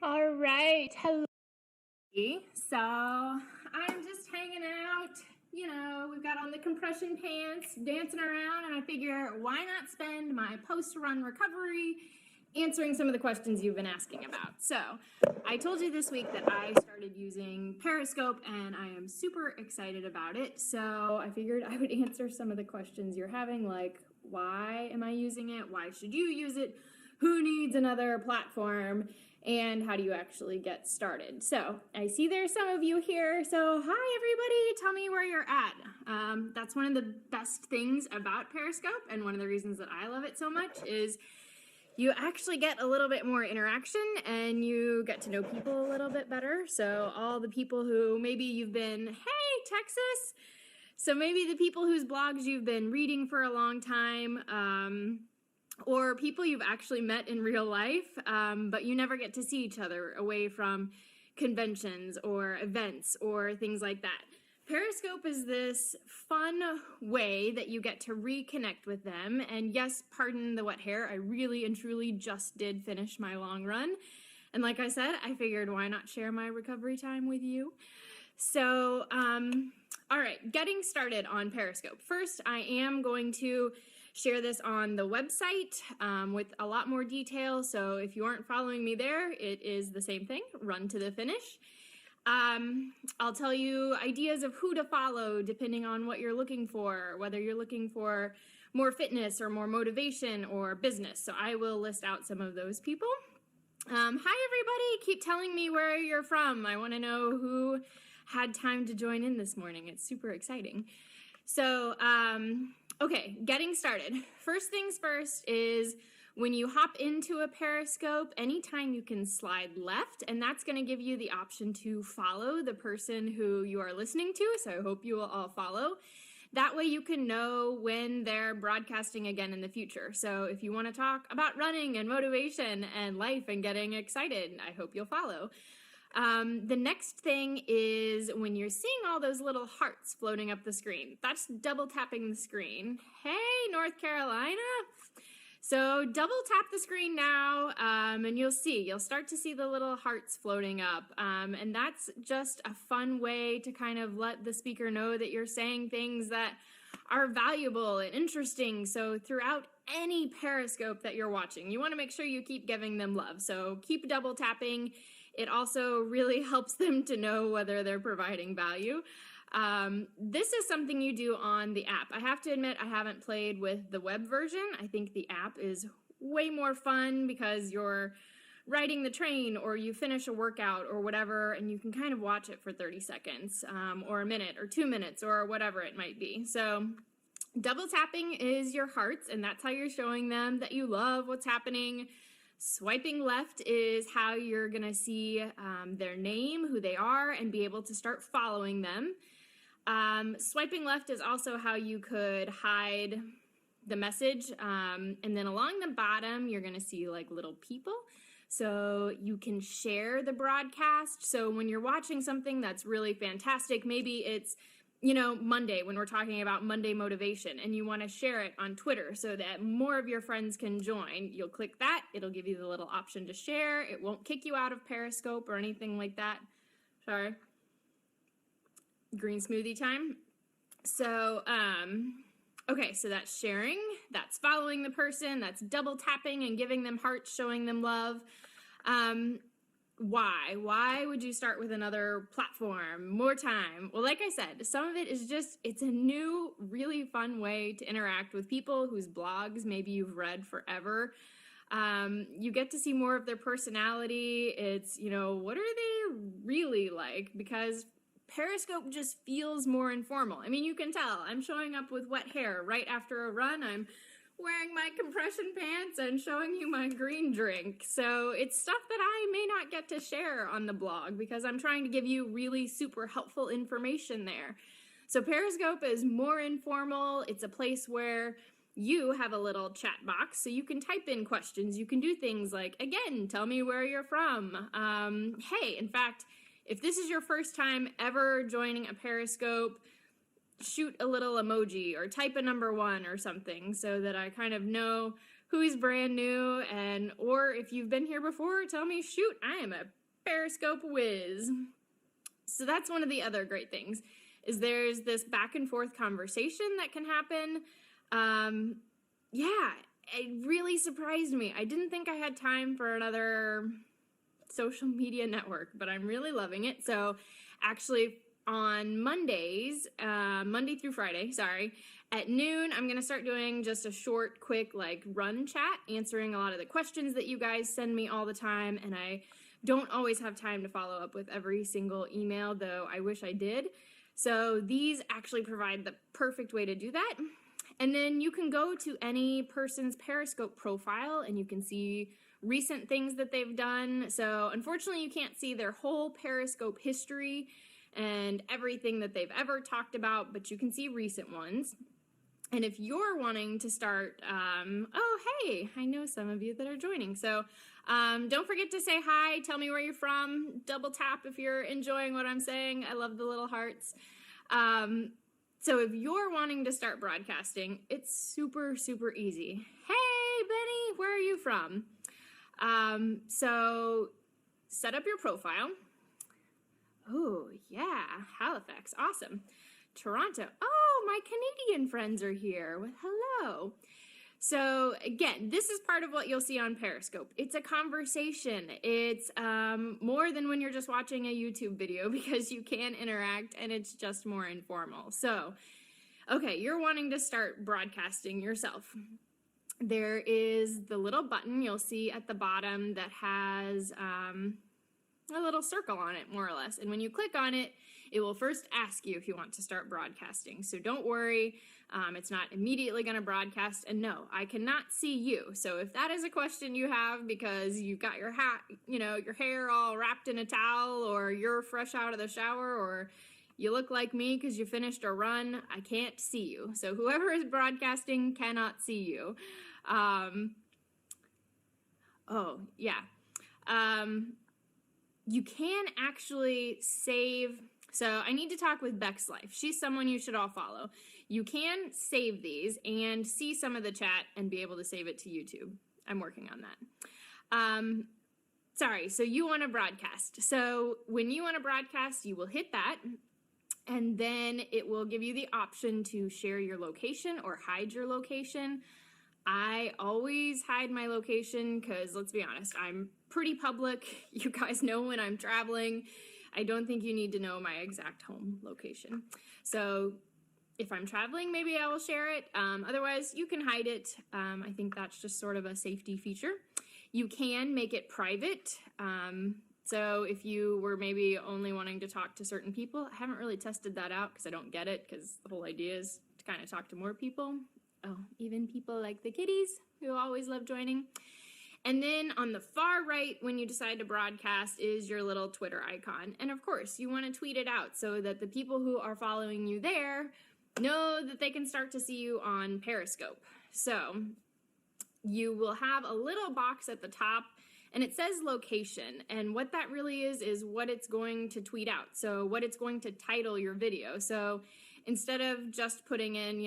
All right. Hello. So I'm just hanging out. We've got on the compression pants, dancing around, and I figure why not spend my post-run recovery answering some of the questions you've been asking about. So I told you this week that I started using Periscope, and I am super excited about it. So I figured I would answer some of the questions you're having, like why am I using it? Why should you use it? Who needs another platform? And how do you actually get started? So I see there's some of you here. So hi everybody, tell me where you're at. That's one of the best things about Periscope, and one of the reasons that I love it so much is you actually get a little bit more interaction and you get to know people a little bit better. So all the people who maybe you've been, hey Texas, so maybe the people whose blogs you've been reading for a long time, or people you've actually met in real life, but you never get to see each other away from conventions or events or things like that. Periscope is this fun way that you get to reconnect with them. And yes, pardon the wet hair, I really and truly just did finish my long run. And like I said, I figured why not share my recovery time with you? So, all right, getting started on Periscope. First, I am going to share this on the website with a lot more detail. So if you aren't following me there, it is the same thing, run to the finish. I'll tell you ideas of who to follow depending on what you're looking for, whether you're looking for more fitness or more motivation or business. So I will list out some of those people. Hi everybody, keep telling me where you're from. I want to know who had time to join in this morning. It's super exciting. So, okay, getting started. First things first is when you hop into a Periscope, anytime you can slide left, and that's going to give you the option to follow the person who you are listening to. So I hope you will all follow. That way you can know when they're broadcasting again in the future. So if you want to talk about running and motivation and life and getting excited, I hope you'll follow. The next thing is when you're seeing all those little hearts floating up the screen, that's double tapping the screen. Hey, North Carolina. So double tap the screen now, and you'll start to see the little hearts floating up. And that's just a fun way to kind of let the speaker know that you're saying things that are valuable and interesting. So throughout any Periscope that you're watching, you want to make sure you keep giving them love. So keep double tapping. It also really helps them to know whether they're providing value. This is something you do on the app. I have to admit, I haven't played with the web version. I think the app is way more fun because you're riding the train or you finish a workout or whatever, and you can kind of watch it for 30 seconds or a minute or 2 minutes or whatever it might be. So double tapping is your hearts, and that's how you're showing them that you love what's happening. Swiping left is how you're going to see their name, who they are, and be able to start following them. Swiping left is also how you could hide the message. And then along the bottom, you're going to see like little people. So you can share the broadcast. So when you're watching something that's really fantastic, maybe it's Monday when we're talking about Monday motivation, and you want to share it on Twitter so that more of your friends can join. You'll click that. It'll give you the little option to share. It won't kick you out of Periscope or anything like that. Sorry. Green smoothie time. So, okay, so that's sharing. That's following the person. That's double tapping and giving them hearts, showing them love. Why would you start with another platform? More time? Well, like I said, some of it is just, it's a new, really fun way to interact with people whose blogs maybe you've read forever. You get to see more of their personality. It's, what are they really like? Because Periscope just feels more informal. I mean, you can tell I'm showing up with wet hair right after a run. I'm wearing my compression pants and showing you my green drink. So it's stuff that I may not get to share on the blog because I'm trying to give you really super helpful information there. So Periscope is more informal. It's a place where you have a little chat box so you can type in questions. You can do things like, again, tell me where you're from. Hey, in fact, if this is your first time ever joining a Periscope, shoot a little emoji or type a number 1 or something so that I kind of know who's brand new, or if you've been here before, tell me, shoot, I am a Periscope whiz. So that's one of the other great things, is there's this back and forth conversation that can happen. Yeah, it really surprised me. I didn't think I had time for another social media network, but I'm really loving it. So actually on Mondays, Monday through Friday, at noon, I'm going to start doing just a short, quick, run chat, answering a lot of the questions that you guys send me all the time, and I don't always have time to follow up with every single email, though I wish I did. So these actually provide the perfect way to do that. And then you can go to any person's Periscope profile and you can see recent things that they've done. So unfortunately, you can't see their whole Periscope history and everything that they've ever talked about, but you can see recent ones. And if you're wanting to start, oh, hey, I know some of you that are joining. So don't forget to say hi, tell me where you're from, double tap if you're enjoying what I'm saying. I love the little hearts. So if you're wanting to start broadcasting, it's super, super easy. Hey, Benny, where are you from? So set up your profile. Oh, yeah, Halifax, awesome. Toronto, oh, my Canadian friends are here. Well, hello. So again, this is part of what you'll see on Periscope. It's a conversation. It's more than when you're just watching a YouTube video, because you can interact and it's just more informal. So, okay, you're wanting to start broadcasting yourself. There is the little button you'll see at the bottom that has a little circle on it, more or less. And when you click on it, it will first ask you if you want to start broadcasting. So don't worry, it's not immediately going to broadcast. And no, I cannot see you. So if that is a question you have because you've got your hat, your hair all wrapped in a towel, or you're fresh out of the shower, or you look like me because you finished a run, I can't see you. So whoever is broadcasting cannot see you. Oh, yeah. You can actually save. So I need to talk with Beck's Life. She's someone you should all follow. You can save these and see some of the chat and be able to save it to YouTube. I'm working on that. Sorry, so you want to broadcast. So when you want to broadcast, you will hit that, and then it will give you the option to share your location or hide your location. I always hide my location because, let's be honest, I'm pretty public. You guys know when I'm traveling. I don't think you need to know my exact home location. So if I'm traveling, maybe I will share it. Otherwise, you can hide it. I think that's just sort of a safety feature. You can make it private. So if you were maybe only wanting to talk to certain people, I haven't really tested that out because I don't get it, because the whole idea is to kind of talk to more people. Oh, even people like the kitties who always love joining. And then on the far right, when you decide to broadcast, is your little Twitter icon. And of course, you want to tweet it out so that the people who are following you there know that they can start to see you on Periscope. So you will have a little box at the top, and it says location. And what that really is what it's going to tweet out. So what it's going to title your video. So instead of just putting in,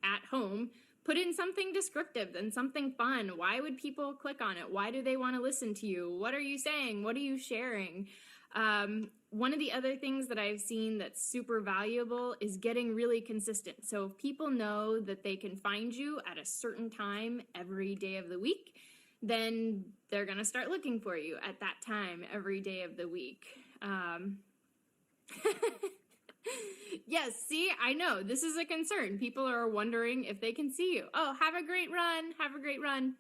at home, put in something descriptive and something fun. Why would people click on it? Why do they want to listen to you? What are you saying? What are you sharing? One of the other things that I've seen that's super valuable is getting really consistent. So if people know that they can find you at a certain time every day of the week, then they're going to start looking for you at that time every day of the week. Yes, see, I know, this is a concern. People are wondering if they can see you. Oh, have a great run, have a great run.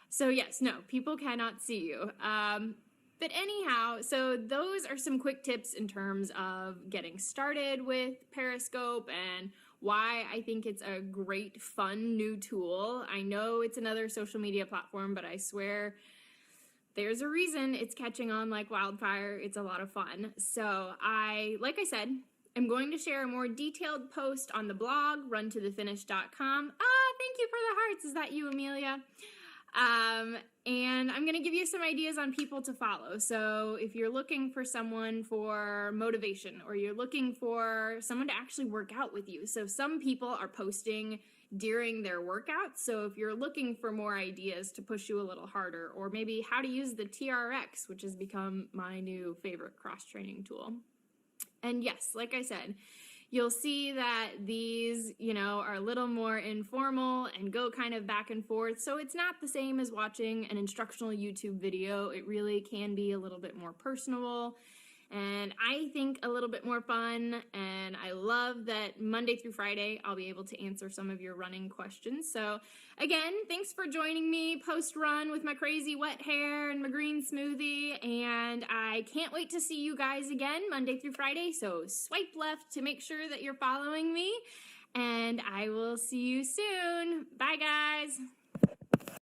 So yes, no, people cannot see you. But anyhow, so those are some quick tips in terms of getting started with Periscope and why I think it's a great, fun new tool. I know it's another social media platform, but I swear there's a reason it's catching on like wildfire. It's a lot of fun. So like I said, I'm going to share a more detailed post on the blog, runtothefinish.com. Thank you for the hearts. Is that you, Amelia? And I'm going to give you some ideas on people to follow. So if you're looking for someone for motivation, or you're looking for someone to actually work out with you. So some people are posting during their workouts. So if you're looking for more ideas to push you a little harder, or maybe how to use the TRX, which has become my new favorite cross-training tool. And yes, like I said, you'll see that these, are a little more informal and go kind of back and forth. So it's not the same as watching an instructional YouTube video. It really can be a little bit more personable and I think a little bit more fun. And I love that Monday through Friday, I'll be able to answer some of your running questions. So again, thanks for joining me post-run with my crazy wet hair and my green smoothie. And I can't wait to see you guys again Monday through Friday. So swipe left to make sure that you're following me. And I will see you soon. Bye, guys.